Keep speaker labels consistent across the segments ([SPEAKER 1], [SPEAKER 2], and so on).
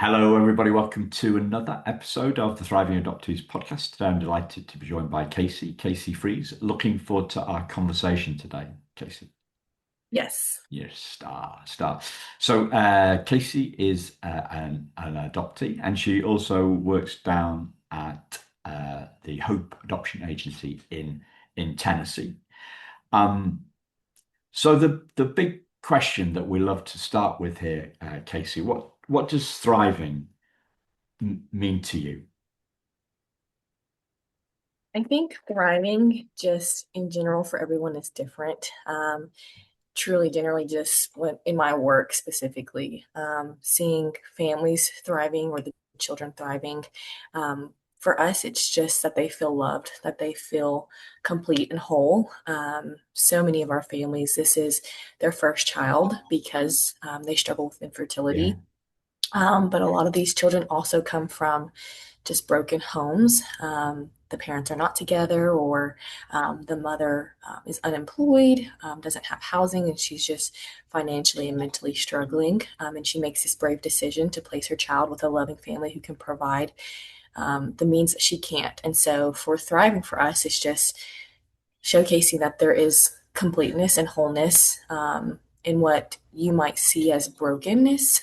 [SPEAKER 1] Hello, everybody. Welcome to another episode of the Thriving Adoptees podcast. Today, I'm delighted to be joined by Kaici Frieze. Looking forward to our conversation today, Kaici.
[SPEAKER 2] Yes.
[SPEAKER 1] You're a star. So, Kaici is an adoptee, and she also works down at the Hope Adoption Agency in Tennessee. Um, so, the big question that we love to start with here, Kaici, what does thriving mean to you?
[SPEAKER 2] I think thriving just in general for everyone is different. Truly, generally, just when in my work specifically, seeing families thriving or the children thriving. For us, it's just that they feel loved, that they feel complete and whole. So many of our families, this is their first child because they struggle with
[SPEAKER 1] Yeah.
[SPEAKER 2] infertility. But a lot of these children also come from just broken homes. The parents are not together, or the mother is unemployed, doesn't have housing, and she's just financially and mentally struggling. And she makes this brave decision to place her child with a loving family who can provide the means that she can't. And so, for thriving for us, it's just showcasing that there is completeness and wholeness in what you might see as brokenness,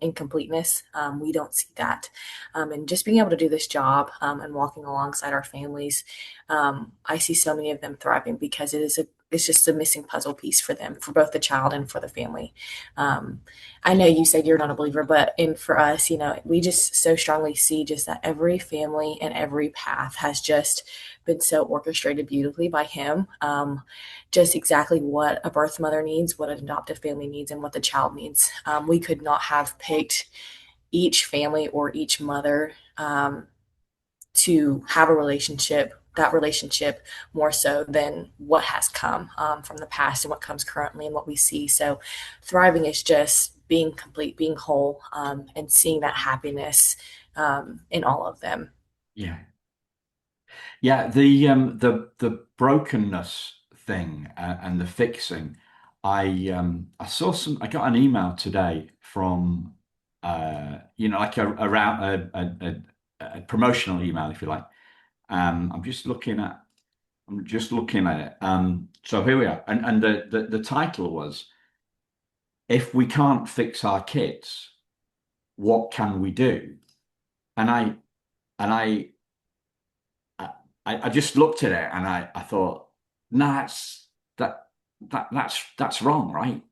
[SPEAKER 2] incompleteness. We don't see that. And just being able to do this job and walking alongside our families, I see so many of them thriving because it's just a missing puzzle piece for them, for both the child and for the family. Um, I know you said you're not a believer, but for us, we just so strongly see just that every family and every path has just been so orchestrated beautifully by him. Just exactly what a birth mother needs, what an adoptive family needs, and what the child needs. We could not have picked each family or each mother to have a relationship, that relationship more so than what has come from the past and what comes currently and what we see. So, thriving is just being complete, being whole, and seeing that happiness in all of them.
[SPEAKER 1] Yeah. Yeah, the brokenness thing and the fixing. I saw I got an email today from like a promotional email, if you like. I'm just looking at it. So here we are. And the title was, If We Can't Fix Our Kids, What Can We Do? And I I, I just looked at it and I thought, no, that that's wrong, right?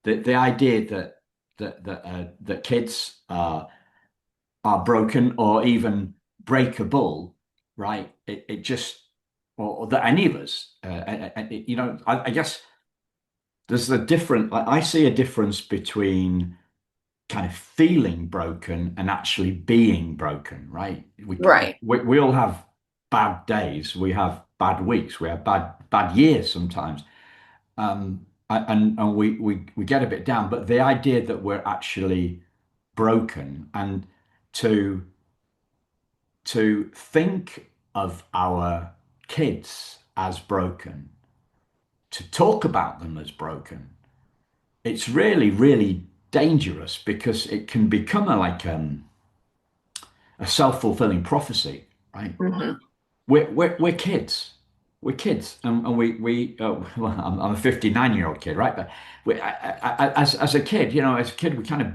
[SPEAKER 1] The idea that kids are broken or even breakable, right? It just or that any of us, I guess there's a different. Like, I see a difference between kind of feeling broken and actually being broken, right?
[SPEAKER 2] Right.
[SPEAKER 1] We all have bad days, we have bad weeks, we have bad years sometimes, and we get a bit down. But the idea that we're actually broken and to think of our kids as broken, to talk about them as broken, it's really dangerous because it can become a self-fulfilling prophecy, right?
[SPEAKER 2] Mhm.
[SPEAKER 1] We're kids. We're kids, and well, I'm a 59-year-old kid, right? But as a kid, as a kid, we kind of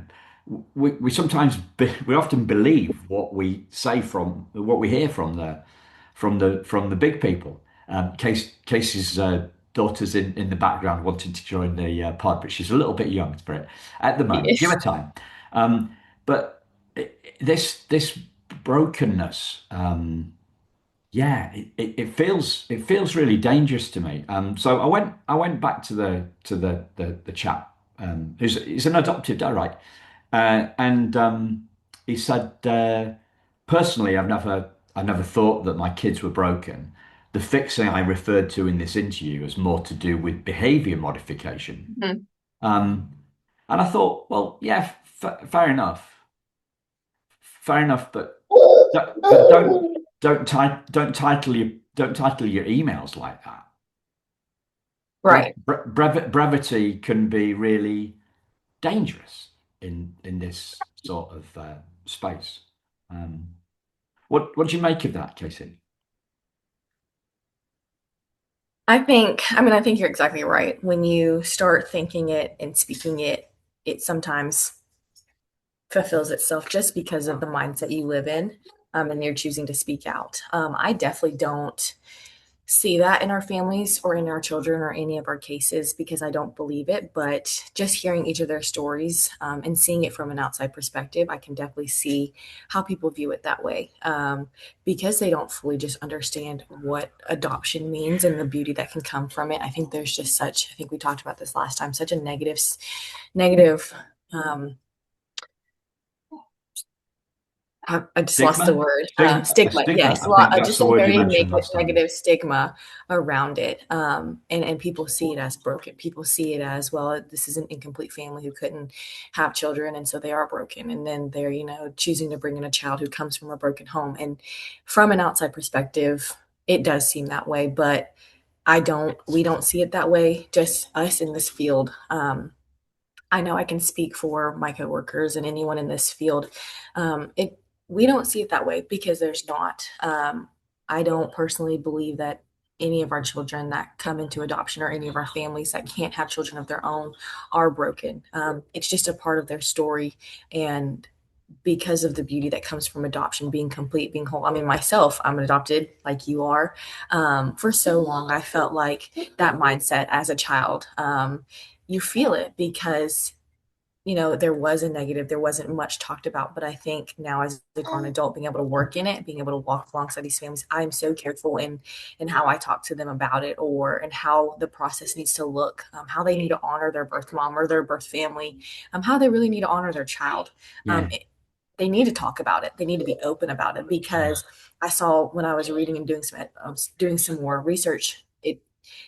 [SPEAKER 1] we sometimes we often believe what we say from what we hear from the big people. Casey's daughter's in the background wanting to join the pod, but she's a little bit young for it at the moment. Give
[SPEAKER 2] Yes.
[SPEAKER 1] her time. But this brokenness. Yeah, it feels really dangerous to me. So I went back to the chap who's he's an adoptive dad, right? And he said, personally, I never thought that my kids were broken. The fixing I referred to in this interview was more to do with behavior modification.
[SPEAKER 2] Mhm.
[SPEAKER 1] Um, and I thought, well, yeah, fair enough, fair enough, but don't title your emails like that.
[SPEAKER 2] Right.
[SPEAKER 1] Brevity can be really dangerous. in this sort of space. Um, what do you make of that, Casey?
[SPEAKER 2] I think you're exactly right. When you start thinking it and speaking it, it sometimes fulfills itself just because of the mindset you live in, and you're choosing to speak out. I definitely don't see that in our families or in our children or any of our cases because I don't believe it. But just hearing each of their stories, and seeing it from an outside perspective, I can definitely see how people view it that way, because they don't fully just understand what adoption means and the beauty that can come from it. I think there's just such, I think we talked about this last time, such a negative. Um, I just lost the
[SPEAKER 1] Stigma?
[SPEAKER 2] word.
[SPEAKER 1] A
[SPEAKER 2] Stigma,
[SPEAKER 1] stigma.
[SPEAKER 2] yes.
[SPEAKER 1] I think that's
[SPEAKER 2] Just
[SPEAKER 1] the
[SPEAKER 2] a
[SPEAKER 1] word you
[SPEAKER 2] very
[SPEAKER 1] mentioned last time.
[SPEAKER 2] negative stigma around it. And people see it as broken. People see it as, well, this is an incomplete family who couldn't have children, and so they are broken. And then they're, choosing to bring in a child who comes from a broken home. And from an outside perspective, it does seem that way, but we don't see it that way, just us in this field. I know I can speak for my coworkers and anyone in this field. It We don't see it that way because there's not. I don't personally believe that any of our children that come into adoption or any of our families that can't have children of their own are broken. It's just a part of their story, and because of the beauty that comes from adoption, being complete, being whole. I mean, myself, I'm adopted like you are. For so long, I felt like that mindset as a child. You feel it because there was a negative, there wasn't much talked about. But I think now, as a grown adult, being able to work in it, being able to walk alongside these families, I'm so careful in how I talk to them about it, or and how the process needs to look, how they need to honor their birth mom or their birth family, how they really need to honor their child.
[SPEAKER 1] Yeah,
[SPEAKER 2] They need to talk about it. They need to be open about it,
[SPEAKER 1] yeah,
[SPEAKER 2] because I saw when I was reading and doing some more research, it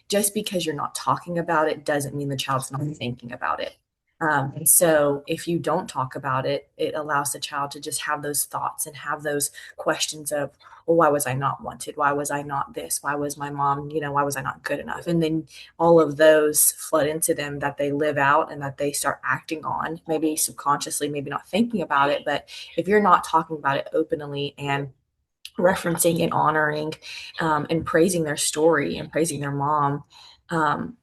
[SPEAKER 2] just because you're not talking about it doesn't mean the child's not thinking about it. And so if you don't talk about it, it allows the child to just have those thoughts and have those questions of, well, why was I not wanted? Why was I not this? Why was my mom, why was I not good enough? And then all of those flood into them that they live out and that they start acting on, maybe subconsciously, maybe not thinking about it. But if you're not talking about it openly and referencing and honoring, and praising their story and praising their mom, um,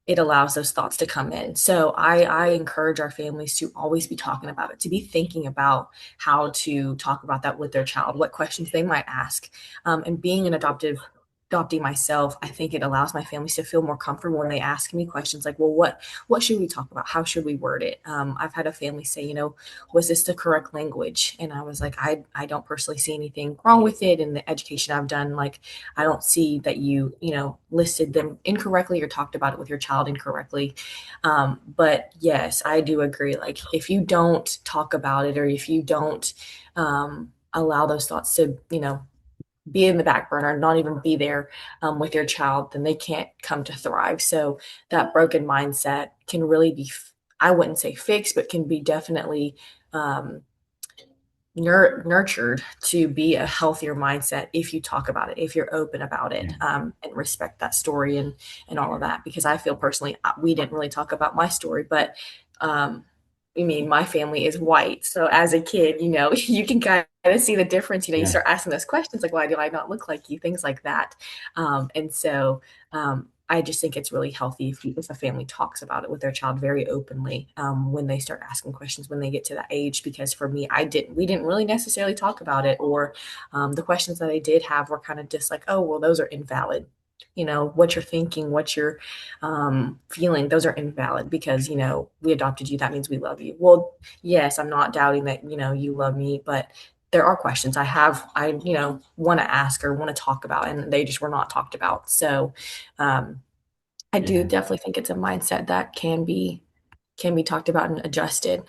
[SPEAKER 2] it allows those thoughts to come in. So I encourage our families to always be talking about it, to be thinking about how to talk about that with their child, what questions they might ask. And being an adoptee myself, I think it allows my families to feel more comfortable when they ask me questions like, well, what should we talk about? How should we word it? I've had a family say, was this the correct language? And I was like, I don't personally see anything wrong with it. In the education I've done, like, I don't see that listed them incorrectly or talked about it with your child incorrectly. But yes, I do agree. Like, if you don't talk about it, or if you don't allow those thoughts to, be in the back burner, not even be there, with your child, then they can't come to thrive. So that broken mindset can really be, I wouldn't say fixed, but can be definitely, um, nurtured to be a healthier mindset if you talk about it, if you're open about it,
[SPEAKER 1] yeah,
[SPEAKER 2] and respect that story and all of that. Because I feel personally, we didn't really talk about my story, but I mean, my family is white, so as a kid, you can kind of see the difference. You
[SPEAKER 1] yeah,
[SPEAKER 2] start asking those questions like, why do I not look like you, things like that. And so I just think it's really healthy if a family talks about it with their child very openly, when they start asking questions when they get to that age. Because for me, we didn't really necessarily talk about it, or the questions that I did have were kind of just like, oh, well, those are invalid. What you're thinking, what you're feeling, those are invalid because, we adopted you. That means we love you. Well, yes, I'm not doubting that, you love me, but there are questions I want to ask or want to talk about, and they just were not talked about. So, I do
[SPEAKER 1] yeah,
[SPEAKER 2] definitely think it's a mindset that can be talked about and adjusted,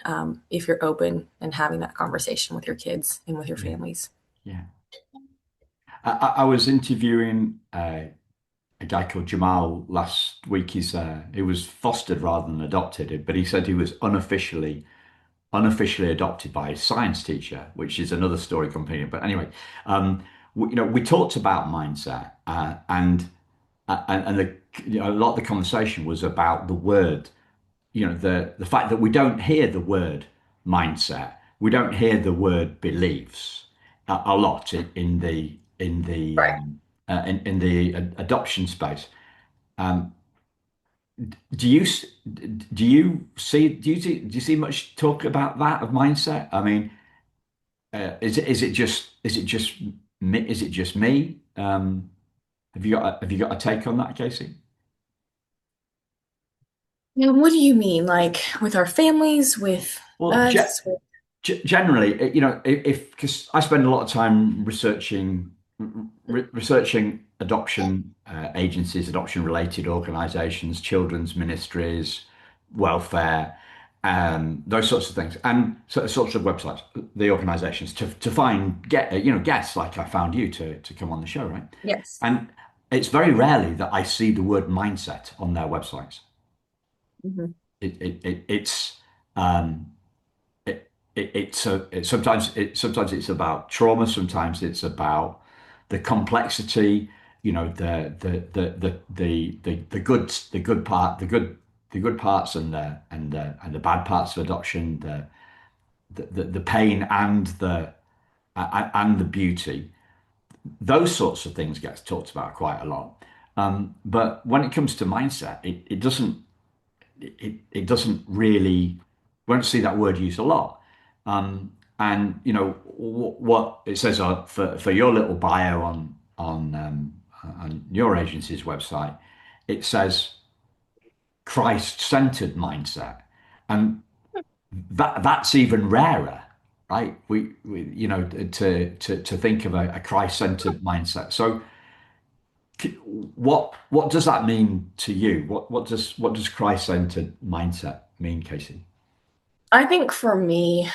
[SPEAKER 2] if you're open and having that conversation with your kids and with your
[SPEAKER 1] yeah,
[SPEAKER 2] families.
[SPEAKER 1] yeah. I was interviewing a guy called Jamal last week. He was fostered rather than adopted, but he said he was unofficially adopted by his science teacher, which is another story completely. But anyway, we talked about mindset, and a lot of the conversation was about the word. The fact that we don't hear the word mindset. We don't hear the word beliefs a lot
[SPEAKER 2] Right.
[SPEAKER 1] in the adoption space. Um, do you do you see much talk about that of mindset? I mean, is it just me? Is it just me? Have you got a take on that, Casey?
[SPEAKER 2] Now, what do you mean? Like with our families, with
[SPEAKER 1] Well,
[SPEAKER 2] us? With,
[SPEAKER 1] generally, you know, if because I spend a lot of time researching adoption agencies, adoption related organizations, children's ministries, welfare, those sorts of things, and sorts of websites, the organizations to find get you know guests like I found you to come on the show, right?
[SPEAKER 2] yes.
[SPEAKER 1] And it's very rarely that I see the word mindset on their websites.
[SPEAKER 2] Hmm.
[SPEAKER 1] It's um, sometimes it's about trauma, sometimes it's about the complexity, you know, the good part, the good parts and the bad parts of adoption, the pain and the beauty. Those sorts of things get talked about quite a lot. But when it comes to mindset, it doesn't really won't see that word used a lot. And you know what it says for your little bio on your agency's website, it says Christ-centered mindset, and that's even rarer, right? We you know to think of a Christ-centered mindset. So what does that mean to you? What does Christ-centered mindset mean, Casey?
[SPEAKER 2] I think for me,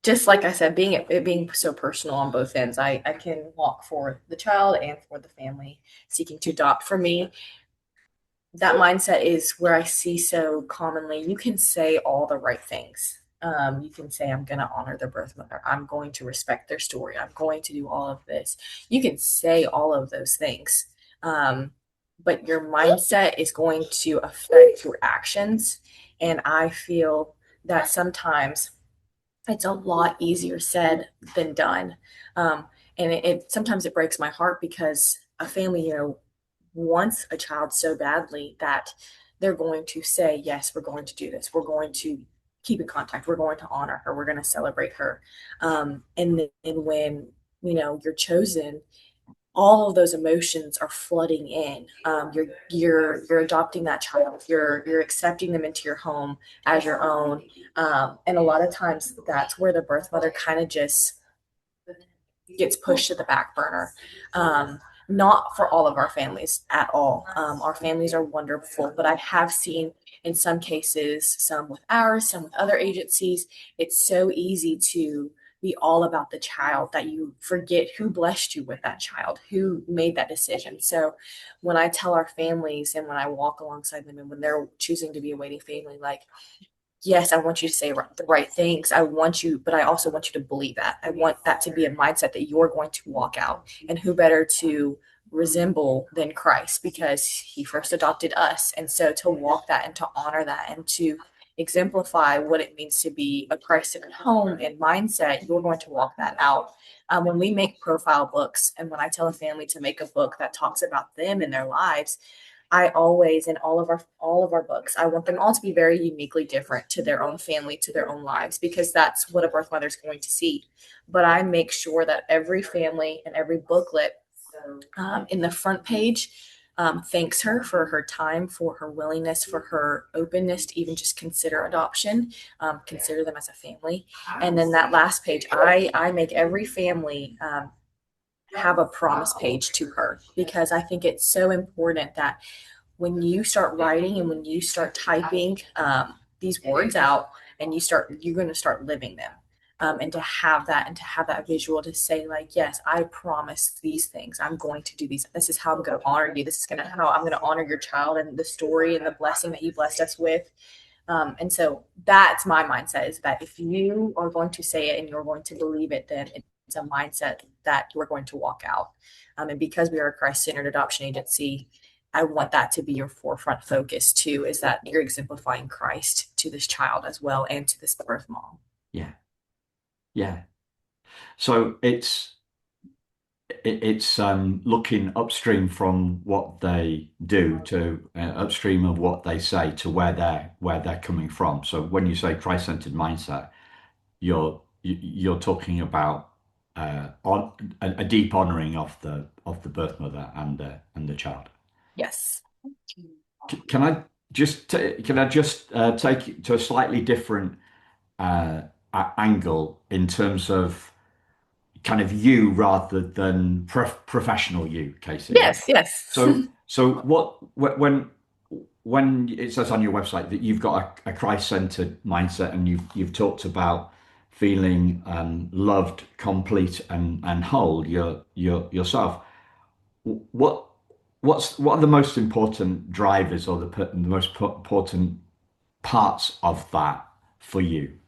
[SPEAKER 2] just like I said, it being so personal on both ends, I can walk for the child and for the family seeking to adopt. For me, that mindset is where I see so commonly. You can say all the right things. You can say, I'm going to honor their birth mother. I'm going to respect their story. I'm going to do all of this. You can say all of those things. Um, but your mindset is going to affect your actions. And I feel that sometimes it's a lot easier said than done. Um, and sometimes it breaks my heart because a family, wants a child so badly that they're going to say, yes, we're going to do this. We're going to keep in contact. We're going to honor her. We're going to celebrate her. And then when, you're chosen, all of those emotions are flooding in. You're adopting that child. You're accepting them into your home as your own. And a lot of times that's where the birth mother kind of just gets pushed to the back burner. Not for all of our families at all. Our families are wonderful, but I have seen in some cases, some with ours, some with other agencies, it's so easy to be all about the child that you forget who blessed you with that child, who made that decision. So when I tell our families and when I walk alongside them and when they're choosing to be a waiting family, like, yes, I want you to say the right things. I want you, but I also want you to believe that. I want that to be a mindset that you're going to walk out. And who better to resemble than Christ because he first adopted us. And so to walk that and to honor that and to exemplify what it means to be a Christ-centered home and mindset, you're going to walk that out. When we make profile books and when I tell a family to make a book that talks about them and their lives, I always in all of our books, I want them all to be very uniquely different to their own family, to their own lives, because that's what a birth mother is going to see. But I make sure that every family and every booklet in the front page thanks her for her time, for her willingness, for her openness to even just consider adoption, consider them as a family. And then that last page, I make every family have a promise page to her because I think it's so important that when you start writing and when you start typing these words out and you're going to start living them. And to have that and to have that visual to say like, yes, I promise these things. I'm going to do these. This is how I'm going to honor you. This is going to how I'm going to honor your child and the story and the blessing that you blessed us with. And so that's my mindset is that if you are going to say it and you're going to believe it, then it's a mindset that you're going to walk out. And because we are a Christ-centered adoption agency, I want that to be your forefront focus too, is that you're exemplifying Christ to this child as well and to this birth mom.
[SPEAKER 1] Yeah. Yeah. So it's looking upstream from what they do to upstream of what they say to where they're coming from. So when you say Christ-centered mindset, you're talking about on a deep honoring of the birth mother and the child.
[SPEAKER 2] Yes.
[SPEAKER 1] Can I just take it to a slightly different uh, angle in terms of kind of you rather than professional you, Casey?
[SPEAKER 2] Yes, yes.
[SPEAKER 1] So when it says on your website that you've got a Christ-centered mindset and you've talked about feeling loved, complete, and whole yourself, what what are the most important drivers or the most important parts of that for you?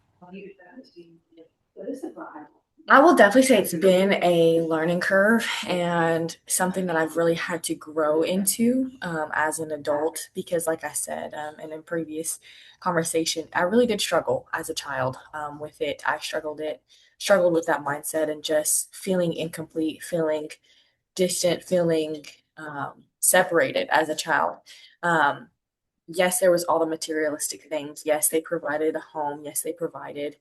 [SPEAKER 2] I will definitely say it's been a learning curve and something that I've really had to grow into as an adult because, like I said, and in previous conversation, I really did struggle as a child with it. I struggled with that mindset and just feeling incomplete, feeling distant, feeling separated as a child. Um, yes, there was all the materialistic things. Yes, they provided a home. Yes, they provided,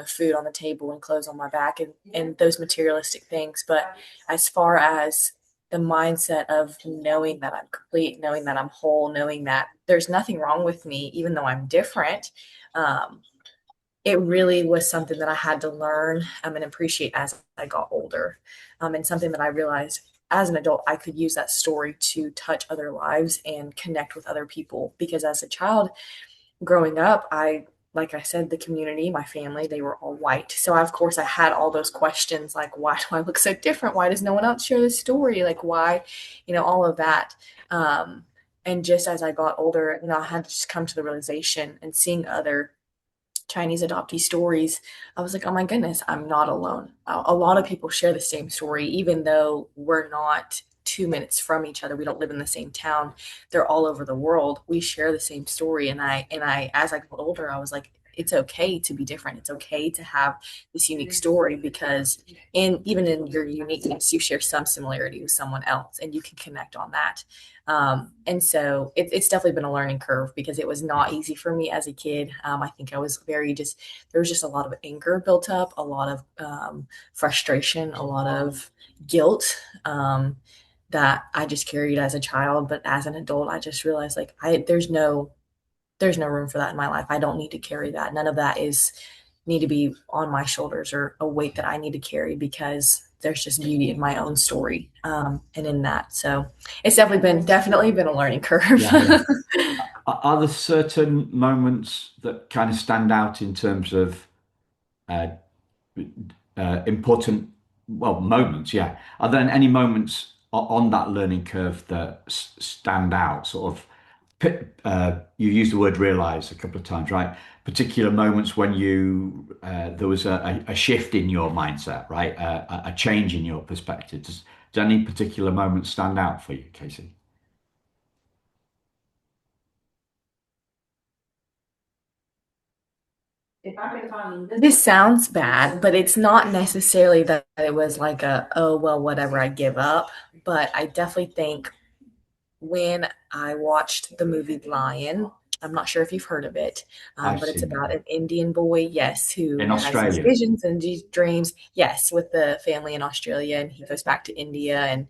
[SPEAKER 2] food on the table and clothes on my back and those materialistic things. But as far as the mindset of knowing that I'm complete, knowing that I'm whole, knowing that there's nothing wrong with me, even though I'm different, um, it really was something that I had to learn and appreciate as I got older. And something that I realized as an adult, I could use that story to touch other lives and connect with other people. Because as a child growing up, like I said, the community, my family, they were all white. So, of course, I had all those questions like, why do I look so different? Why does no one else share this story? Like, why, all of that. And just as I got older, I had to just come to the realization and seeing other Chinese adoptee stories, I was like, oh my goodness, I'm not alone. A lot of people share the same story, even though we're not 2 minutes from each other. We don't live in the same town. They're all over the world. We share the same story. As I got older, I was like, it's okay to be different. It's okay to have this unique story because even in your uniqueness, you share some similarity with someone else and you can connect on that. And so it's definitely been a learning curve because it was not easy for me as a kid. I think I was there was just a lot of anger built up, a lot of frustration, a lot of guilt that I just carried as a child. But as an adult, I just realized like there's no room for that in my life. I don't need to carry that. None of that is need to be on my shoulders or a weight that I need to carry because there's just beauty in my own story and in that. So it's definitely been a learning curve.
[SPEAKER 1] Yeah, yeah. Are there certain moments that kind of stand out in terms of uh, important, well, moments? Yeah. Are there any moments on that learning curve that stand out? Sort of, you used the word realize a couple of times, right? Particular moments when there was a shift in your mindset, right? A change in your perspective. Does any particular moment stand out for you, Casey?
[SPEAKER 2] This sounds bad, but it's not necessarily that it was like oh, well, whatever, I give up. But I definitely think when I watched the movie Lion, I'm not sure if you've heard of it,
[SPEAKER 1] I've
[SPEAKER 2] but it's
[SPEAKER 1] seen it,
[SPEAKER 2] about
[SPEAKER 1] yeah.
[SPEAKER 2] an Indian boy, yes,
[SPEAKER 1] In
[SPEAKER 2] who has these
[SPEAKER 1] Australia.
[SPEAKER 2] visions and these dreams, yes, with the family in Australia, and he goes back to India and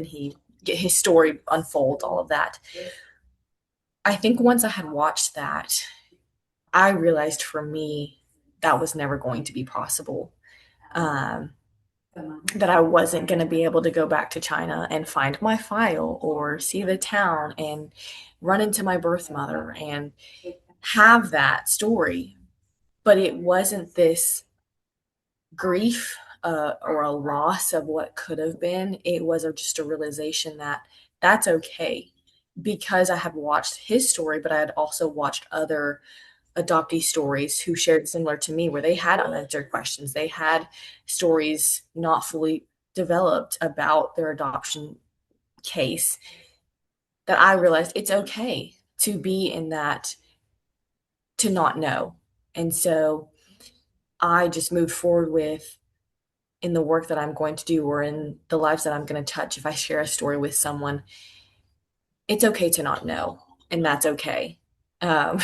[SPEAKER 2] he his story unfolds, all of that. I think once I had watched that, I realized for me that was never going to be possible. Um, that I wasn't going to be able to go back to China and find my file or see the town and run into my birth mother and have that story. But it wasn't this grief or a loss of what could have been. It was just a realization that that's okay because I had watched his story, but I had also watched other adoptee stories who shared similar to me where they had unanswered questions. They had stories not fully developed about their adoption case that I realized it's okay to be in that, to not know. And so I just moved forward with in the work that I'm going to do or in the lives that I'm going to touch. If I share a story with someone, it's okay to not know, and that's okay. Um,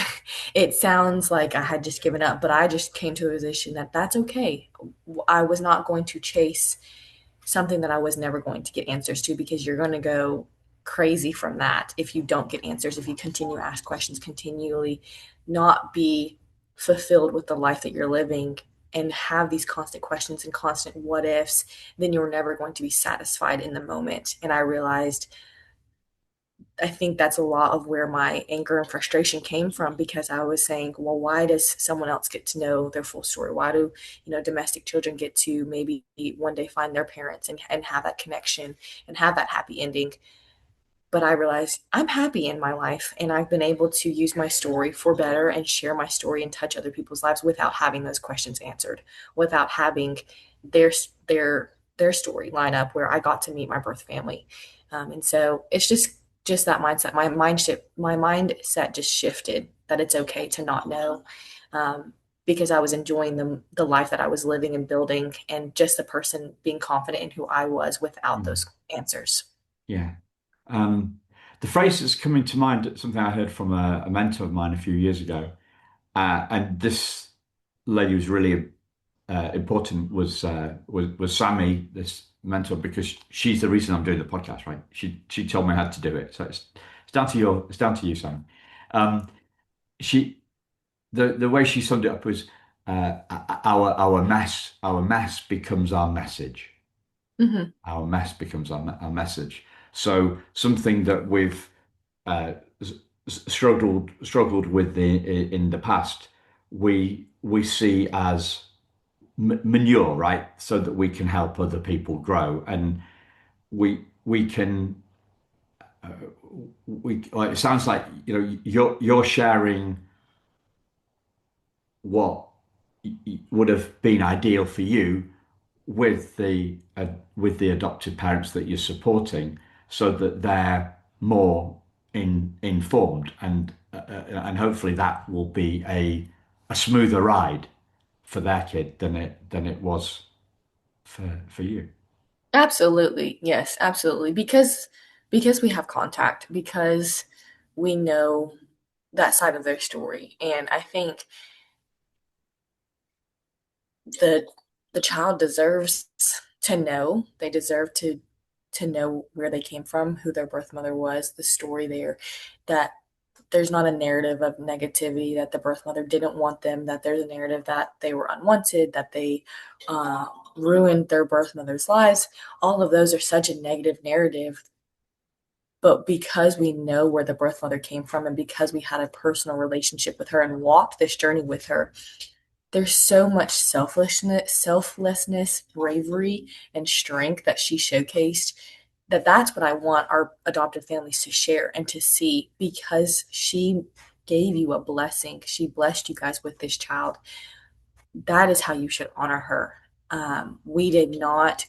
[SPEAKER 2] it sounds like I had just given up, but I just came to a position that that's okay. I was not going to chase something that I was never going to get answers to, because you're going to go crazy from that if you don't get answers, if you continue to ask questions, continually not be fulfilled with the life that you're living and have these constant questions and constant what ifs, then you're never going to be satisfied in the moment. And I realized I think that's a lot of where my anger and frustration came from, because I was saying, well, why does someone else get to know their full story? Why do, domestic children get to maybe one day find their parents and have that connection and have that happy ending? But I realized I'm happy in my life, and I've been able to use my story for better and share my story and touch other people's lives without having those questions answered, without having their their story line up where I got to meet my birth family. And so it's just that mindset. My mindset just shifted that it's okay to not know. Because I was enjoying the life that I was living and building, and just the person being confident in who I was without
[SPEAKER 1] Mm.
[SPEAKER 2] those answers.
[SPEAKER 1] Yeah. Um, the phrase that's coming to mind, something I heard from a mentor of mine a few years ago, and this lady was really important, was Sammy, this mentor, because she's the reason I'm doing the podcast, right? She told me how to do it, so it's down to it's down to you, Sam. Um, she the way she summed it up was our mess becomes our message.
[SPEAKER 2] Hmm.
[SPEAKER 1] Our mess becomes our message. So something that we've uh, struggled with in the past, we see as manure, right? So that we can help other people grow, and we can it sounds like you're sharing what would have been ideal for you with the adopted parents that you're supporting, so that they're more informed, and hopefully that will be a smoother ride for their kid than it was for you.
[SPEAKER 2] Absolutely. Yes, absolutely. Because we have contact, because we know that side of their story. And I think the the child deserves to know. They deserve to know where they came from, who their birth mother was, the story there, that there's not a narrative of negativity, that the birth mother didn't want them, that there's a narrative that they were unwanted, that they uh, ruined their birth mother's lives. All of those are such a negative narrative. But because we know where the birth mother came from, and because we had a personal relationship with her and walked this journey with her, there's so much selflessness, bravery, and strength that she showcased, that that's what I want our adopted families to share and to see, because she gave you a blessing. She blessed you guys with this child. That is how you should honor her. We did not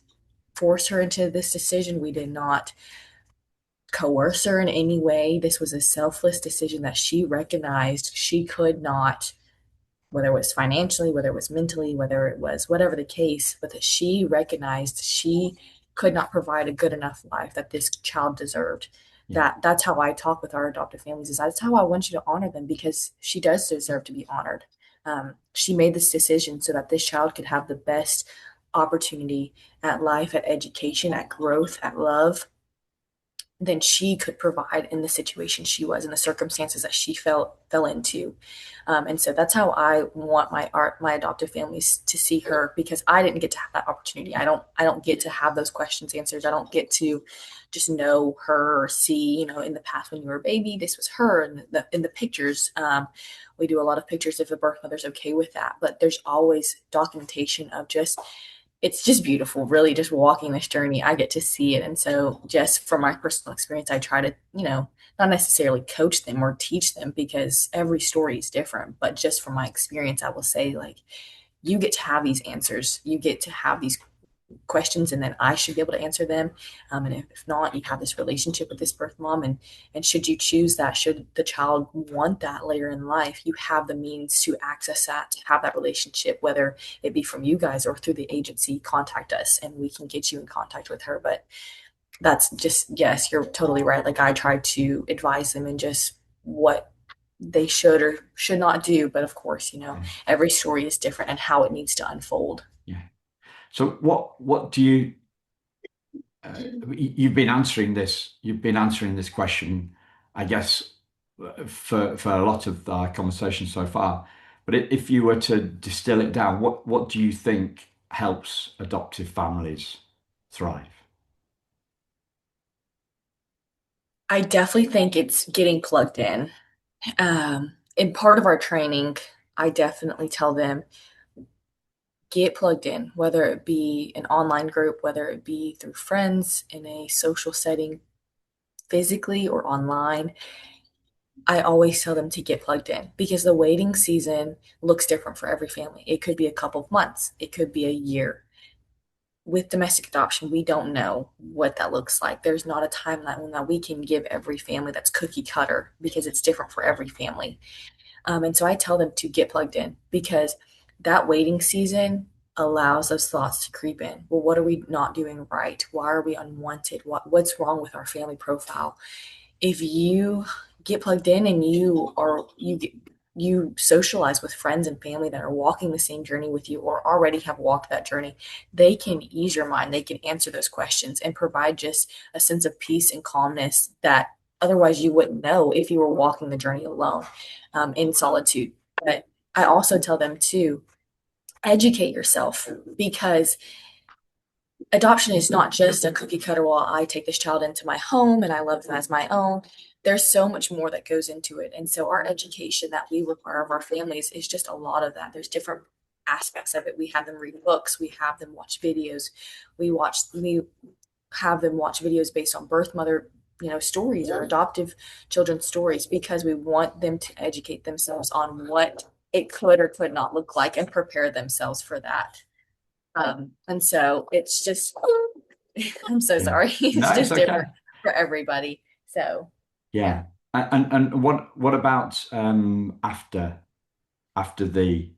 [SPEAKER 2] force her into this decision. We did not coerce her in any way. This was a selfless decision that she recognized she could not, whether it was financially, whether it was mentally, whether it was whatever the case, but that she recognized she could not provide a good enough life that this child deserved.
[SPEAKER 1] Yeah,
[SPEAKER 2] That's how I talk with our adoptive families. Is that's how I want you to honor them, because she does deserve to be honored. She made this decision so that this child could have the best opportunity at life, at education, at growth, at love, than she could provide in the situation she was, in the circumstances that she fell into. And so that's how I want my adoptive families to see her, because I didn't get to have that opportunity. I don't get to have those questions answered. I don't get to just know her or see, in the past when you were a baby, this was her, and in the pictures. We do a lot of pictures if the birth mother's okay with that, but there's always documentation of just, it's just beautiful, really, just walking this journey. I get to see it. And so, just from my personal experience, I try to, not necessarily coach them or teach them, because every story is different. But just from my experience, I will say, like, you get to have these answers. You get to have these questions, and then I should be able to answer them. And if not, you have this relationship with this birth mom, and should you choose that, should the child want that later in life, you have the means to access that, to have that relationship, whether it be from you guys or through the agency. Contact us, and we can get you in contact with her. But that's just, yes, you're totally right. Like, I try to advise them in just what they should or should not do. But of course,
[SPEAKER 1] Yeah.
[SPEAKER 2] every story is different and how it needs to unfold.
[SPEAKER 1] Yeah. So what do you you've been answering this, question, I guess, for a lot of our conversation so far. But if you were to distill it down, what do you think helps adoptive families thrive?
[SPEAKER 2] I definitely think it's getting plugged in. In part of our training, I definitely tell them get plugged in, whether it be an online group, whether it be through friends in a social setting, physically or online. I always tell them to get plugged in because the waiting season looks different for every family. It could be a couple of months, it could be a year. With domestic adoption, we don't know what that looks like. There's not a timeline that we can give every family that's cookie cutter because it's different for every family. And so I tell them to get plugged in because that waiting season allows those thoughts to creep in. Well, what are we not doing right? Why are we unwanted? What's wrong with our family profile? If you get plugged in and you socialize with friends and family that are walking the same journey with you or already have walked that journey, they can ease your mind. They can answer those questions and provide just a sense of peace and calmness that otherwise you wouldn't know if you were walking the journey alone, in solitude. But I also tell them to educate yourself because adoption is not just a cookie cutter. Well, I take this child into my home and I love them as my own. There's so much more that goes into it. And so our education that we require of our families is just a lot of that. There's different aspects of it. We have them read books, we have them watch videos, we have them watch videos based on birth mother, stories or adoptive children's stories because we want them to educate themselves on what it could or could not look like and prepare themselves for that. And so it's just, I'm so
[SPEAKER 1] Yeah.
[SPEAKER 2] sorry.
[SPEAKER 1] No,
[SPEAKER 2] It's
[SPEAKER 1] it's
[SPEAKER 2] just
[SPEAKER 1] okay.
[SPEAKER 2] different for everybody. So, yeah.
[SPEAKER 1] Yeah. And what about after the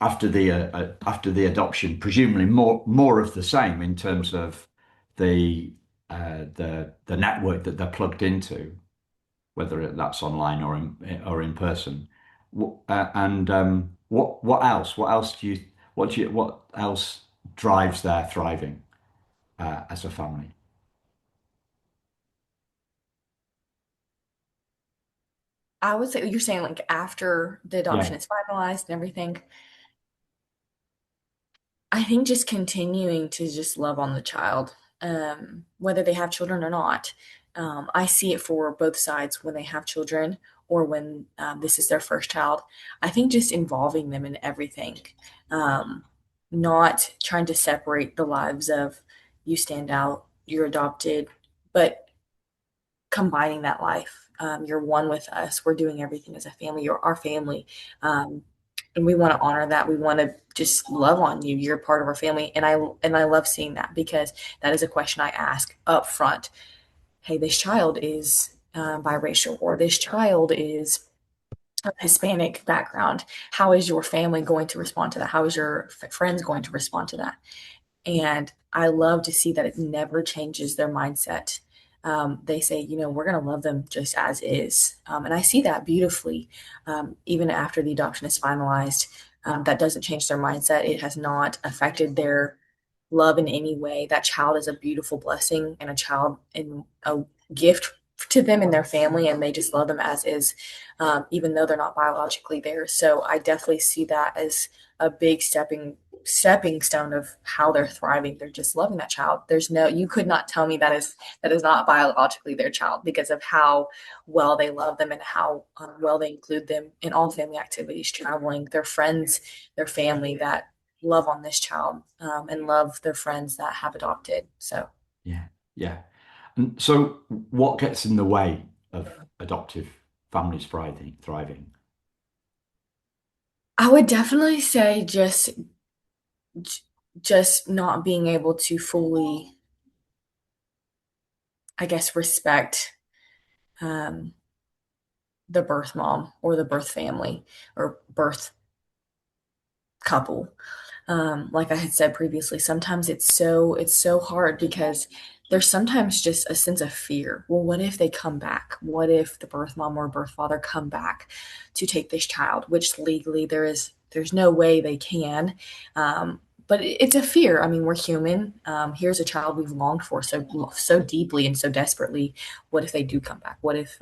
[SPEAKER 1] after the adoption, presumably more of the same in terms of the the network that they're plugged into, whether that's online or in person. And what else? What else drives their thriving as a family?
[SPEAKER 2] I would say you're saying like after the adoption
[SPEAKER 1] Yeah,
[SPEAKER 2] is finalized and everything. I think just continuing to just love on the child, whether they have children or not. I see it for both sides when they have children or when this is their first child. I think just involving them in everything, um, not trying to separate the lives of you stand out, you're adopted, but combining that life. You're one with us. We're doing everything as a family. You're our family. Um, and we want to honor that. We want to just love on you. You're part of our family. And I love seeing that because that is a question I ask up front. Hey, this child is biracial or this child is of Hispanic background. How is your family going to respond to that? How is your friends going to respond to that? And I love to see that it never changes their mindset. They say, we're going to love them just as is. And I see that beautifully, even after the adoption is finalized. That doesn't change their mindset. It has not affected their love in any way. That child is a beautiful blessing and a child and a gift to them and their family, and they just love them as is, even though they're not biologically there. So I definitely see that as a big stepping stone of how they're thriving. They're just loving that child. You could not tell me that is not biologically their child because of how well they love them and how well they include them in all family activities, traveling, their friends, their family that love on this child, and love their friends that have adopted. So
[SPEAKER 1] yeah, yeah. And so, what gets in the way of adoptive families thriving?
[SPEAKER 2] I would definitely say just just not being able to fully, I guess, respect um, the birth mom or the birth family or birth couple. Like I had said previously, sometimes it's so hard because there's sometimes just a sense of fear. Well, what if they come back? What if the birth mom or birth father come back to take this child? Which legally there's no way they can. But it's a fear. I mean, we're human. Here's a child we've longed for so deeply and so desperately. What if they do come back? What if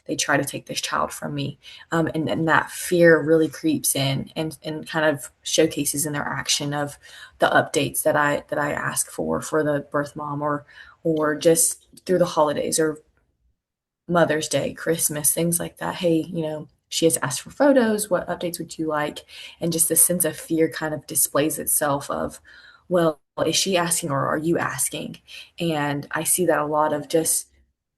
[SPEAKER 2] they try to take this child from me? And that fear really creeps in and kind of showcases in their action of the updates that I ask for the birth mom or just through the holidays or Mother's Day, Christmas, things like that. Hey, she has asked for photos. What updates would you like? And just the sense of fear kind of displays itself of, well, is she asking or are you asking? And I see that a lot of just,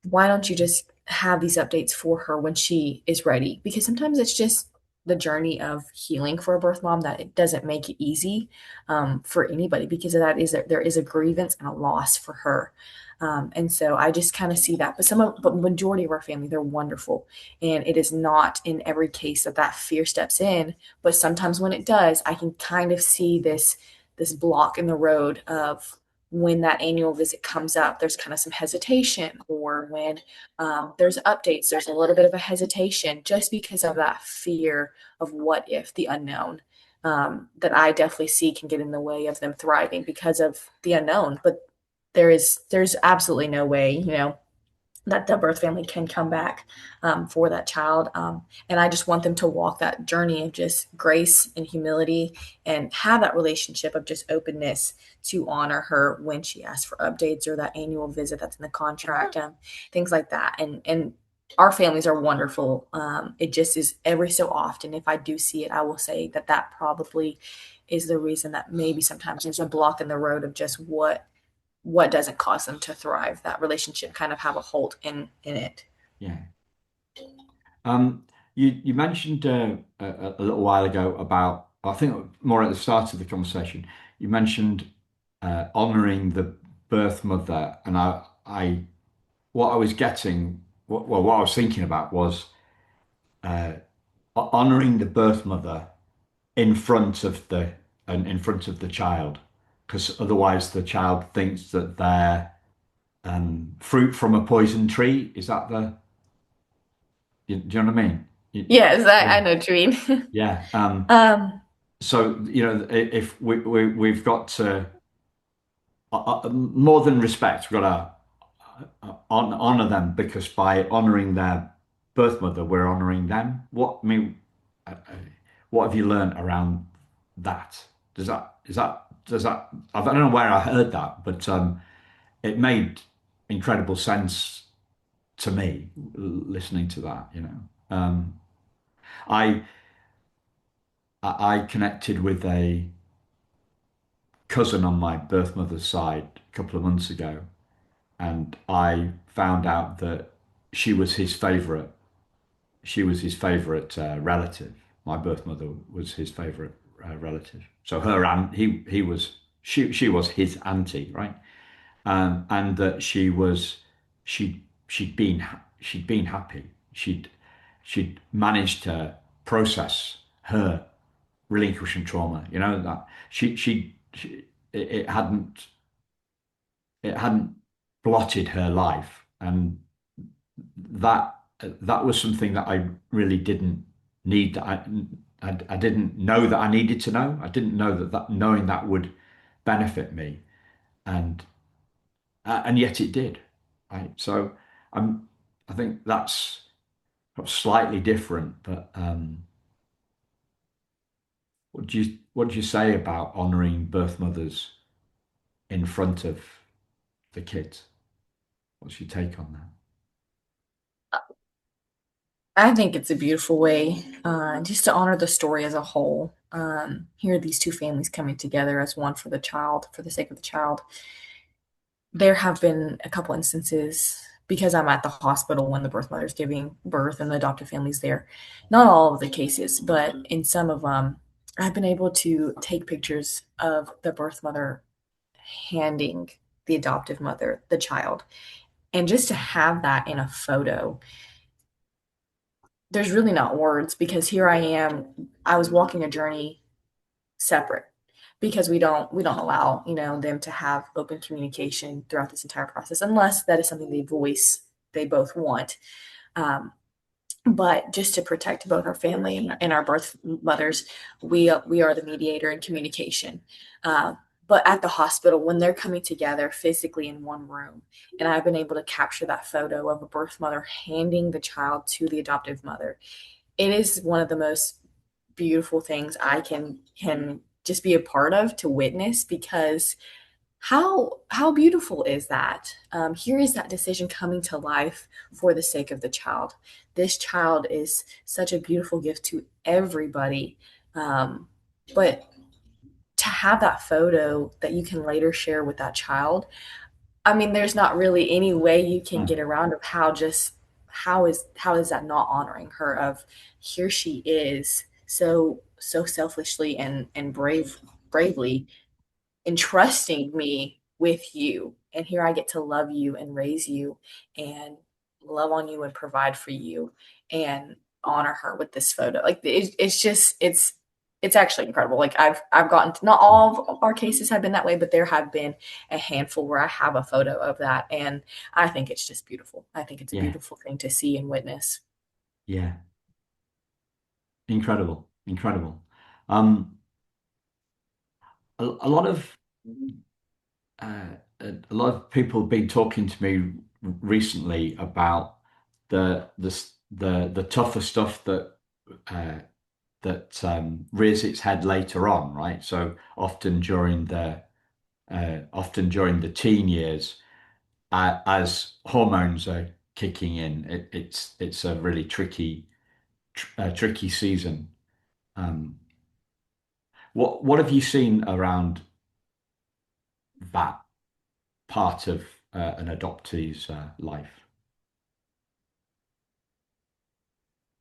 [SPEAKER 2] why don't you just have these updates for her when she is ready? Because sometimes it's just the journey of healing for a birth mom that it doesn't make it easy for anybody because of that is that there is a grievance and a loss for her. And so I just kind of see that, but majority of our family, they're wonderful, and it is not in every case that fear steps in. But sometimes when it does, I can kind of see this block in the road of when that annual visit comes up, there's kind of some hesitation, or when there's updates, there's a little bit of a hesitation just because of that fear of what if, the unknown, that I definitely see can get in the way of them thriving because of the unknown. But there's absolutely no way, that the birth family can come back for that child. And I just want them to walk that journey of just grace and humility and have that relationship of just openness to honor her when she asks for updates or that annual visit that's in the contract, things like that. And our families are wonderful. It just is every so often, if I do see it, I will say that probably is the reason that maybe sometimes there's a block in the road of just what doesn't cause them to thrive, that relationship kind of have a hold in it.
[SPEAKER 1] Yeah. Um, you mentioned a little while ago about, I think more at the start of the conversation, you mentioned honoring the birth mother, and what I was getting, what I was thinking about was uh, honoring the birth mother in front of the child, because otherwise the child thinks that they're fruit from a poison tree. Is that do you know what I mean?
[SPEAKER 2] Yes, I
[SPEAKER 1] Yeah.
[SPEAKER 2] know what you mean.
[SPEAKER 1] Yeah.
[SPEAKER 2] um,
[SPEAKER 1] So, if we've got to more than respect, we've got to honor them, because by honoring their birth mother, we're honoring them. What have you learned around that? I don't know where I heard that, but it made incredible sense to me listening to that. I I connected with a cousin on my birth mother's side a couple of months ago, and I found out that she was his favorite. She was his favorite relative. My birth mother was his favorite relative. So her aunt, he was she was his auntie, right? And that she'd been happy. She'd managed to process her relinquishing trauma. That she it hadn't blotted her life, and that was something that I really didn't need. I didn't know that I needed to know. I didn't know that knowing that would benefit me, and and yet it did. Right. So I'm I think that's slightly different, but what do you say about honoring birth mothers in front of the kids? What's your take on that?
[SPEAKER 2] I think it's a beautiful way just to honor the story as a whole. Here are these two families coming together as one for the child, for the sake of the child. There have been a couple instances because I'm at the hospital when the birth mother's giving birth and the adoptive family's there. Not all of the cases, but in some of them, I've been able to take pictures of the birth mother handing the adoptive mother the child. And just to have that in a photo, there's really not words because here I am. I was walking a journey separate because we don't allow them to have open communication throughout this entire process unless that is something they both want. Um, but just to protect both our family and our birth mothers, we are the mediator in communication. Uh, but at the hospital, when they're coming together physically in one room, and I've been able to capture that photo of a birth mother handing the child to the adoptive mother, it is one of the most beautiful things I can just be a part of to witness because how beautiful is that? Here is that decision coming to life for the sake of the child. This child is such a beautiful gift to everybody, um, but to have that photo that you can later share with that child, I mean, there's not really any way you can
[SPEAKER 1] Mm.
[SPEAKER 2] get around of how is that not honoring her of here she is so selfishly and bravely entrusting me with you. And here I get to love you and raise you and love on you and provide for you and honor her with this photo. Like it's just it's actually incredible. Like I've gotten to, not all of our cases have been that way, but there have been a handful where I have a photo of that, and I think it's just beautiful. I think it's a
[SPEAKER 1] Yeah,
[SPEAKER 2] beautiful thing to see and witness.
[SPEAKER 1] yeah, incredible, incredible. Um, a lot of a lot of people have been talking to me recently about the tougher stuff uh, that rears its head later on, right? So often during the teen years, as hormones are kicking in, it's a really tricky season. Um, what have you seen around that part of an adoptee's life?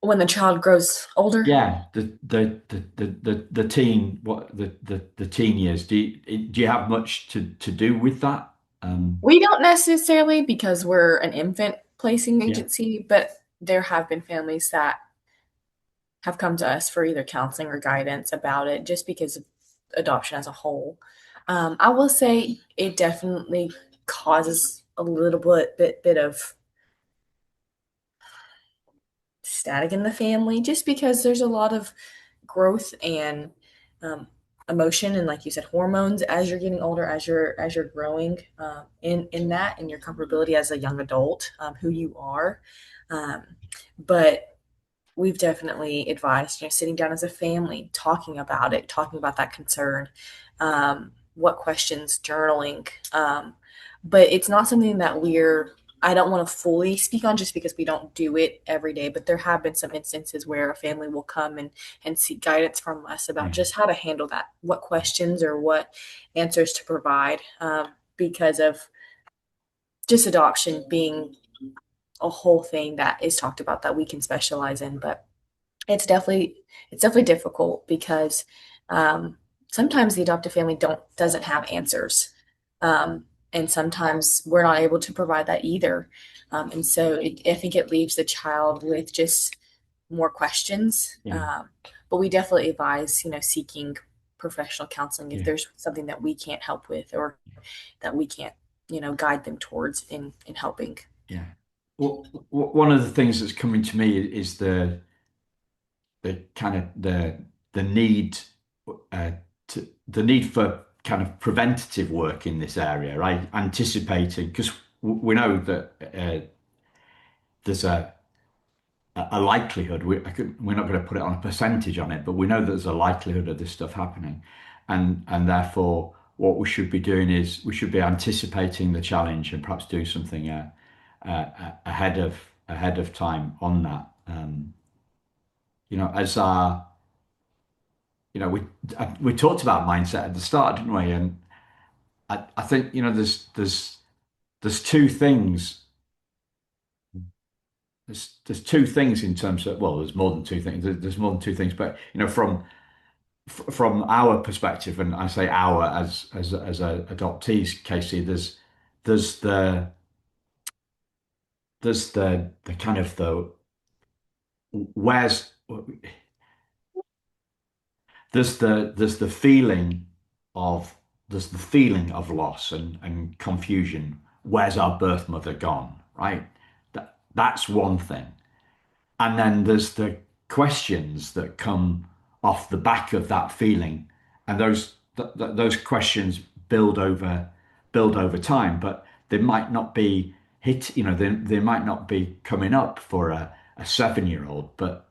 [SPEAKER 2] When the child grows older,
[SPEAKER 1] Yeah, the teen the teen years. Do you have much to do with that?
[SPEAKER 2] we don't necessarily because we're an infant placing
[SPEAKER 1] Yeah,
[SPEAKER 2] agency, but there have been families that have come to us for either counseling or guidance about it just because of adoption as a whole. I will say it definitely causes a little bit of static in the family just because there's a lot of growth and um, emotion and like you said hormones as you're getting older as you're growing in that and your comfortability as a young adult who you are um, but we've definitely advised, sitting down as a family, talking about it, talking about that concern, what questions, journaling. But it's not something that I don't want to fully speak on just because we don't do it every day. But there have been some instances where a family will come and seek guidance from us about
[SPEAKER 1] yeah,
[SPEAKER 2] just how to handle that, what questions or what answers to provide because of just adoption being a whole thing that is talked about that we can specialize in. But it's definitely difficult because um, sometimes the adoptive family doesn't have answers, and sometimes we're not able to provide that either. And so I think it leaves the child with just more questions.
[SPEAKER 1] yeah,
[SPEAKER 2] But we definitely advise, seeking professional counseling if
[SPEAKER 1] yeah,
[SPEAKER 2] there's something that we can't help with or that we can't, guide them towards in helping.
[SPEAKER 1] yeah. Well, one of the things that's coming to me is the kind of the need uh, the need for kind of preventative work in this area, right? Anticipating because we know that there's a likelihood we're not going to put it on a percentage on it, but we know that there's a likelihood of this stuff happening, and therefore what we should be doing is we should be anticipating the challenge and perhaps do something ahead of time on that. As our we talked about mindset at the start, didn't we? And I think there's two things. There's two things in terms of, well, there's more than two things. There's more than two things, but from from our perspective, and I say our as a adoptees, Casey, there's the the kind of the where's there's the feeling of there's the feeling of loss and confusion. Where's our birth mother gone? Right? That's one thing. And then there's the questions that come off the back of that feeling, and those questions build over time, but they might not be hit. They might not be coming up for a 7-year-old, but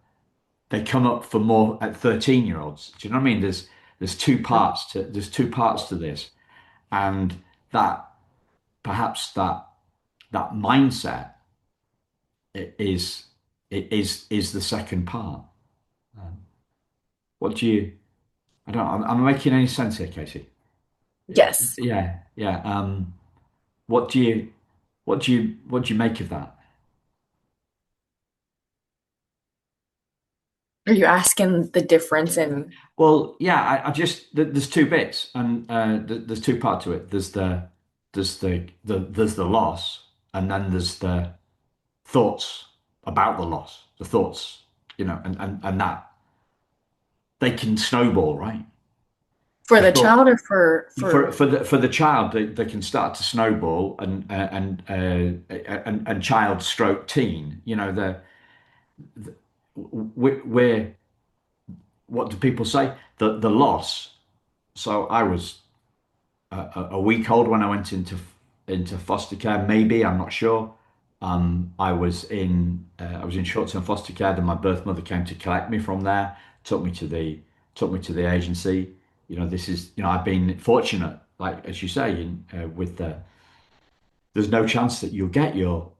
[SPEAKER 1] they come up for more at 13-year-olds. Do you know what I mean? There's two parts to this, and that perhaps that mindset is is the second part. Um, what do you? I don't. I'm making any sense here, Casey.
[SPEAKER 2] Yes.
[SPEAKER 1] Yeah, yeah. What do you? What do you make of that?
[SPEAKER 2] Are you asking the difference in?
[SPEAKER 1] Well, yeah. I just there's two bits, and there's two parts to it. There's the loss, and then there's the thoughts about the loss. The thoughts, and that they can snowball, right?
[SPEAKER 2] For
[SPEAKER 1] The
[SPEAKER 2] the
[SPEAKER 1] thought
[SPEAKER 2] child or for
[SPEAKER 1] for the child, they can start to snowball and child stroke teen. We're what do people say? The loss. So I was a week old when I went into foster care. Maybe I'm not sure. I was in short-term foster care. Then my birth mother came to collect me from there. Took me to the took me to the agency. This is I've been fortunate, like as you say, with the there's no chance that you'll get your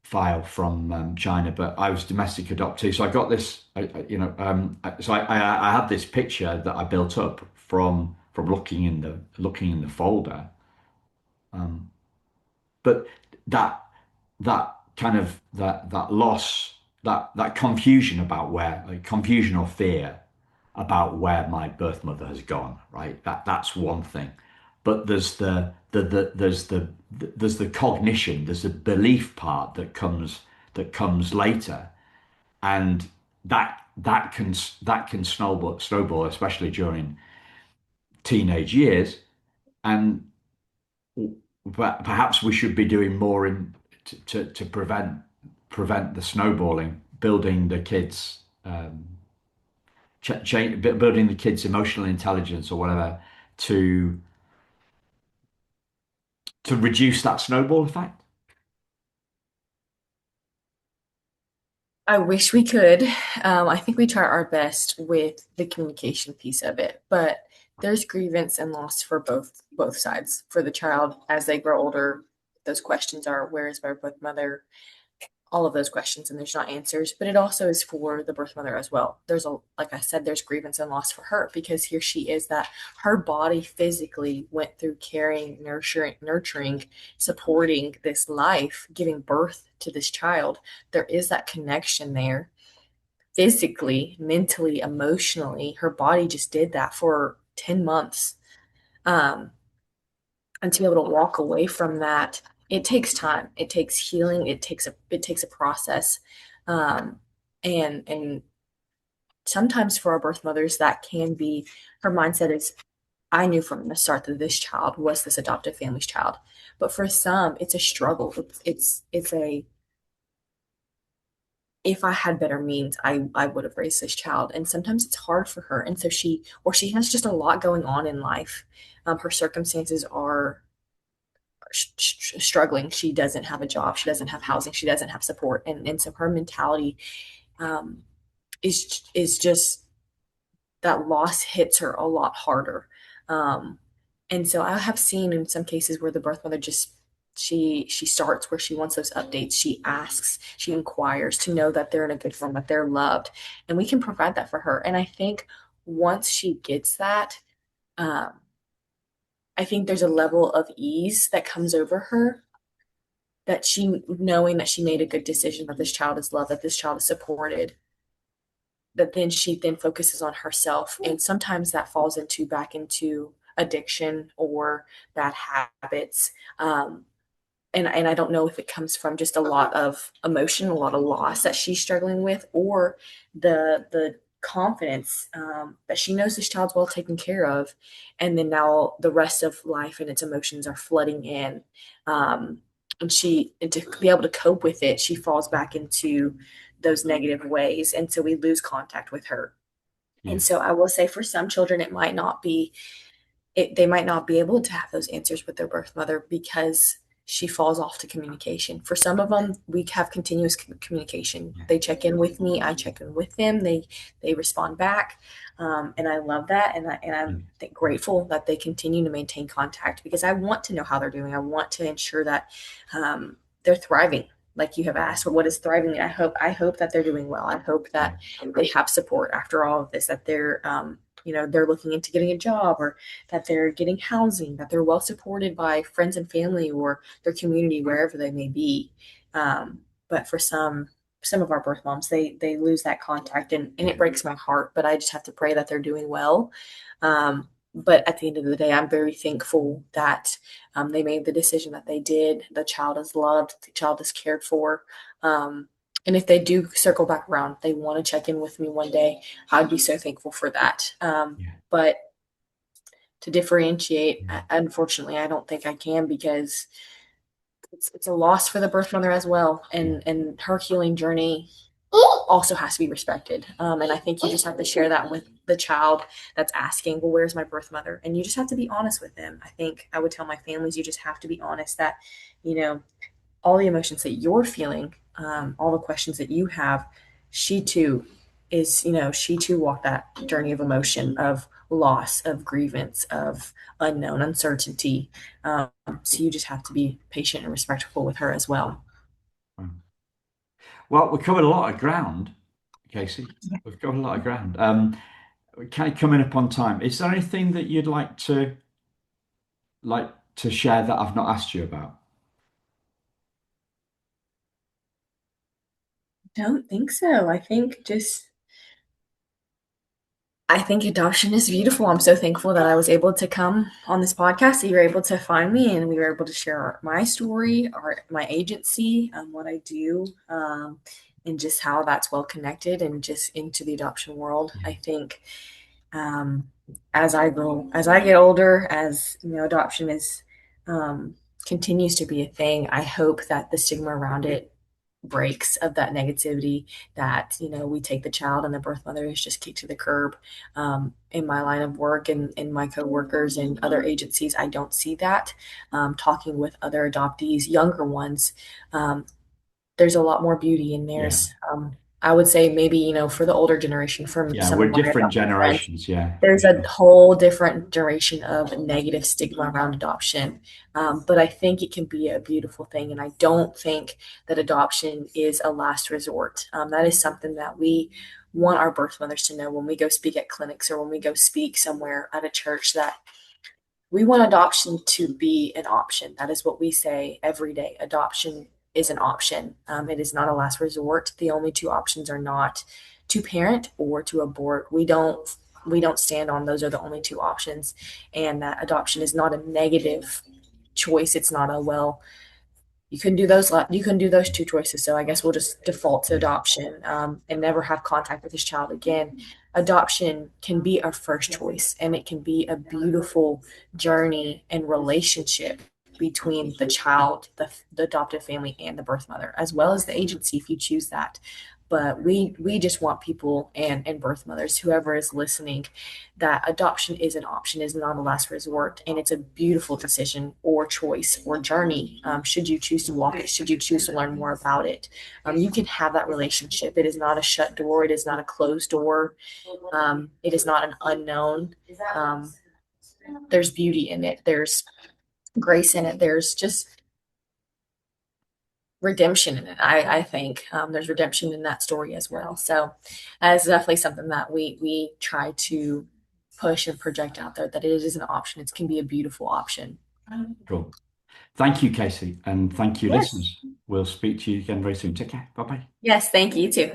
[SPEAKER 1] file from China, but I was domestic adoptee, so I got this. I had this picture that I built up from looking in the folder, but that that kind of that loss, that confusion about where, like confusion or fear about where my birth mother has gone, right? That's one thing. But there's the cognition, there's the belief part that comes later, and that can snowball, especially during teenage years. And perhaps we should be doing more to prevent the snowballing, building the kids building the kids' emotional intelligence or whatever to to reduce that snowball effect.
[SPEAKER 2] I wish we could. I think we try our best with the communication piece of it, but there's grievance and loss for both sides. For the child as they grow older, those questions are where is my birth mother? All of those questions, and there's not answers. But it also is for the birth mother as well. There's a like I said, there's grievance and loss for her because here she is that her body physically went through carrying, nurturing, supporting this life, giving birth to this child. There is that connection there physically, mentally, emotionally. Her body just did that for 10 months. Um, and to be able to walk away from that, it takes time. It takes healing. It takes a process. Um, and sometimes for our birth mothers, that can be her mindset is, I knew from the start that this child was this adoptive family's child. But for some, it's a struggle. It's a if I had better means, I would have raised this child. And sometimes it's hard for her. And so she has just a lot going on in life. Her circumstances are struggling. She doesn't have a job. She doesn't have housing. She doesn't have support. And so her mentality um, is just that loss hits her a lot harder. Um, and so I have seen in some cases where the birth mother just she starts where she wants those updates. She asks, she inquires to know that they're in a good form, that they're loved, and we can provide that for her. And I think once she gets that, um, I think there's a level of ease that comes over her that she knowing that she made a good decision, that this child is loved, that this child is supported. but then she then focuses on herself, and sometimes that falls into back into addiction or bad habits. And I don't know if it comes from just a lot of emotion, a lot of loss that she's struggling with, or the confidence that she knows this child's well taken care of, and then now the rest of life and its emotions are flooding in, um, and to be able to cope with it, she falls back into those negative ways, and so we lose contact with her.
[SPEAKER 1] Yeah.
[SPEAKER 2] And so I will say, for some children, they might not be able to have those answers with their birth mother because she falls off to communication. For some of them, we have continuous communication.
[SPEAKER 1] Yeah.
[SPEAKER 2] They check in with me, I check in with them. They respond back, and I love that. And
[SPEAKER 1] Yeah.
[SPEAKER 2] I'm grateful that they continue to maintain contact because I want to know how they're doing. I want to ensure that they're thriving. Like you have asked, what is thriving? I hope that they're doing well. I hope
[SPEAKER 1] Yeah.
[SPEAKER 2] that they have support after all of this. That they're they're looking into getting a job, or that they're getting housing, that they're well supported by friends and family or their community, wherever they may be. But for some of our birth moms, they lose that contact, and it breaks my heart. But I just have to pray that they're doing well. But at the end of the day, I'm very thankful that they made the decision that they did. The child is loved, the child is cared for. And if they do circle back around, they want to check in with me one day, I'd be so thankful for that.
[SPEAKER 1] Yeah.
[SPEAKER 2] But to differentiate,
[SPEAKER 1] Yeah.
[SPEAKER 2] unfortunately, I don't think I can, because it's a loss for the birth mother as well,
[SPEAKER 1] Yeah.
[SPEAKER 2] and her healing journey also has to be respected. And I think you just have to share that with the child that's asking, well, where's my birth mother? And you just have to be honest with them. I think I would tell my families, you just have to be honest that, you know, all the emotions that you're feeling, all the questions that you have, she too she too walked that journey of emotion, of loss, of grievance, of unknown, uncertainty. So you just have to be patient and respectful with her as well.
[SPEAKER 1] Well, we covered a lot of ground, Casey. We've covered a lot of ground. We're kind of coming up on time. Is there anything that you'd like to share that I've not asked you about?
[SPEAKER 2] Don't think so. I think adoption is beautiful. I'm so thankful that I was able to come on this podcast, that you were able to find me, and we were able to share my story, my agency, what I do, and just how that's well connected and just into the adoption world.
[SPEAKER 1] Yeah.
[SPEAKER 2] I think um, as I get older, as adoption is um, continues to be a thing, I hope that the stigma around it breaks, of that negativity, that we take the child and the birth mother is just kicked to the curb. In my line of work and in my coworkers and other agencies, I don't see that. Talking with other adoptees, younger ones, um, there's a lot more beauty in
[SPEAKER 1] Yeah.
[SPEAKER 2] theirs. I would say maybe for the older generation, from
[SPEAKER 1] Yeah.
[SPEAKER 2] some
[SPEAKER 1] We're
[SPEAKER 2] of my
[SPEAKER 1] different
[SPEAKER 2] adopted friends,
[SPEAKER 1] generations. Yeah, for
[SPEAKER 2] there's a
[SPEAKER 1] sure.
[SPEAKER 2] whole different generation of negative stigma around adoption. But I think it can be a beautiful thing. And I don't think that adoption is a last resort. That is something that we want our birth mothers to know when we go speak at clinics, or when we go speak somewhere at a church, that we want adoption to be an option. That is what we say every day. Adoption is an option. It is not a last resort. The only two options are not to parent or to abort. We don't stand on those are the only two options, and that adoption is not a negative choice. It's not a, well, you can do those two choices, so I guess we'll just default to
[SPEAKER 1] Yeah.
[SPEAKER 2] adoption, and never have contact with this child again. Adoption can be our first choice, and it can be a beautiful journey and relationship between the child, the adoptive family, and the birth mother, as well as the agency, if you choose that. But we just want people, and birth mothers, whoever is listening, that adoption is an option, is not a last resort, and it's a beautiful decision or choice or journey. Should you choose to walk it, should you choose to learn more about it, you can have that relationship. It is not a shut door. It is not a closed door. It is not an unknown. Um, there's beauty in it. There's grace in it. There's just redemption in it. I think there's redemption in that story as well. So that's definitely something that we try to push and project out there, that it is an option. It can be a beautiful option.
[SPEAKER 1] Cool. Thank you, Casey, and thank you,
[SPEAKER 2] Yes.
[SPEAKER 1] listeners. We'll speak to you again very soon. Take care. Bye bye.
[SPEAKER 2] Yes. Thank you too.